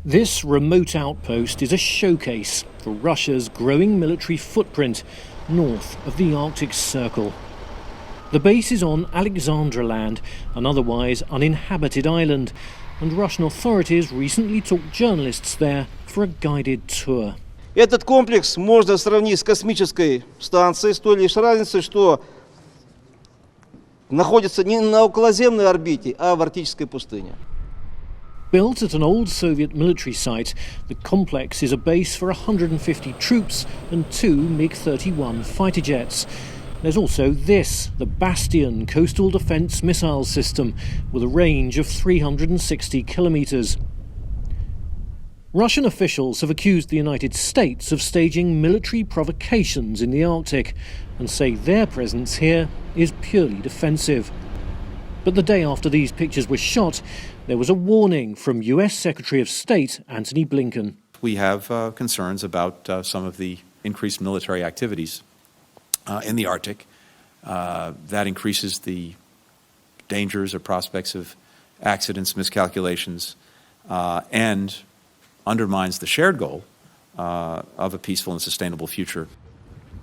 This remote outpost is a showcase for Russia's growing military footprint north of the Arctic Circle. The base is on Alexandra Land, an otherwise uninhabited island, and Russian authorities recently took journalists there for a guided tour. Этот комплекс можно сравнить с космической станцией, с той лишь разницей, что находится не на околоземной орбите, а в арктической пустыне. Built at an old Soviet military site, the complex is a base for 150 troops and 2 MiG-31 fighter jets. There's also this, the Bastion coastal defence missile system, with a range of 360 kilometres. Russian officials have accused the United States of staging military provocations in the Arctic and say their presence here is purely defensive. But the day after these pictures were shot, there was a warning from US Secretary of State Antony Blinken. We have concerns about some of the increased military activities in the Arctic. That increases the dangers or prospects of accidents, miscalculations, and undermines the shared goal of a peaceful and sustainable future.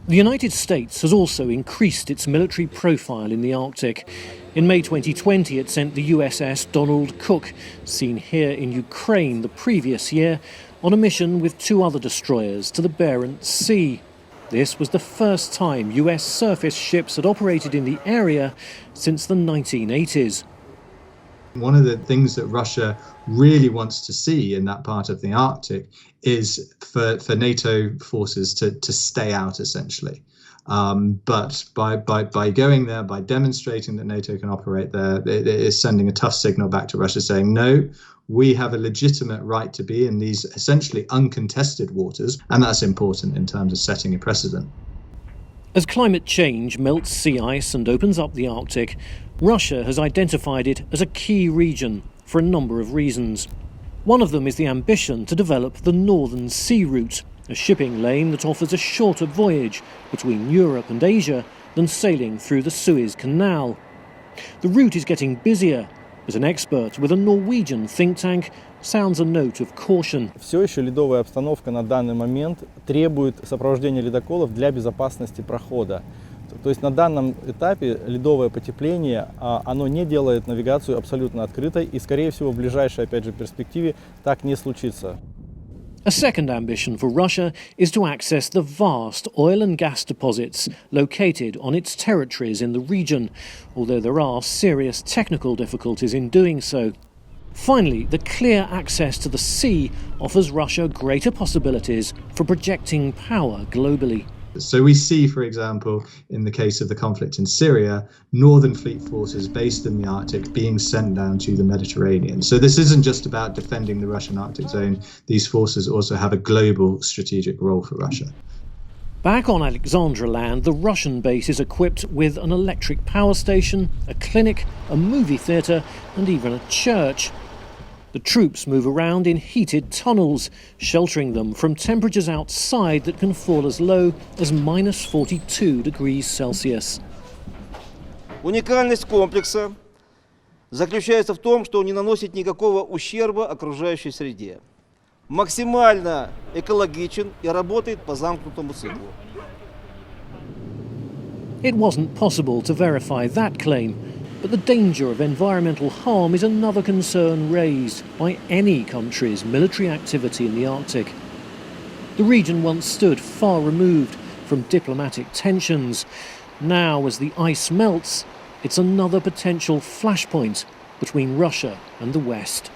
The United States has also increased its military profile in the Arctic. In May 2020, it sent the USS Donald Cook, seen here in Ukraine the previous year, on a mission with 2 other destroyers to the Barents Sea. This was the first time US surface ships had operated in the area since the 1980s. One of the things that Russia really wants to see in that part of the Arctic is for NATO forces to stay out, essentially. But by going there, by demonstrating that NATO can operate there, it is sending a tough signal back to Russia saying, no, we have a legitimate right to be in these essentially uncontested waters, and that's important in terms of setting a precedent. As climate change melts sea ice and opens up the Arctic, Russia has identified it as a key region for a number of reasons. One of them is the ambition to develop the Northern Sea Route, a shipping lane that offers a shorter voyage between Europe and Asia than sailing through the Suez Canal. The route is getting busier, but an expert with a Norwegian think tank sounds a note of caution. Все еще ледовая обстановка на данный момент требует сопровождения ледоколов для безопасности прохода. То есть на данном этапе ледовое потепление, оно не делает навигацию абсолютно открытой, и, скорее всего, в ближайшей, опять же, перспективе так не случится. A second ambition for Russia is to access the vast oil and gas deposits located on its territories in the region, although there are serious technical difficulties in doing so. Finally, the clear access to the sea offers Russia greater possibilities for projecting power globally. So we see, for example, in the case of the conflict in Syria, Northern Fleet forces based in the Arctic being sent down to the Mediterranean. So this isn't just about defending the Russian Arctic zone. These forces also have a global strategic role for Russia. Back on Alexandra Land, the Russian base is equipped with an electric power station, a clinic, a movie theatre, and even a church. The troops move around in heated tunnels, sheltering them from temperatures outside that can fall as low as minus 42 degrees Celsius. Уникальность комплекса заключается в том, что он не наносит никакого ущерба окружающей среде. Максимально экологичен и работает по замкнутому циклу. It wasn't possible to verify that claim, but the danger of environmental harm is another concern raised by any country's military activity in the Arctic. The region once stood far removed from diplomatic tensions. Now, as the ice melts, it's another potential flashpoint between Russia and the West.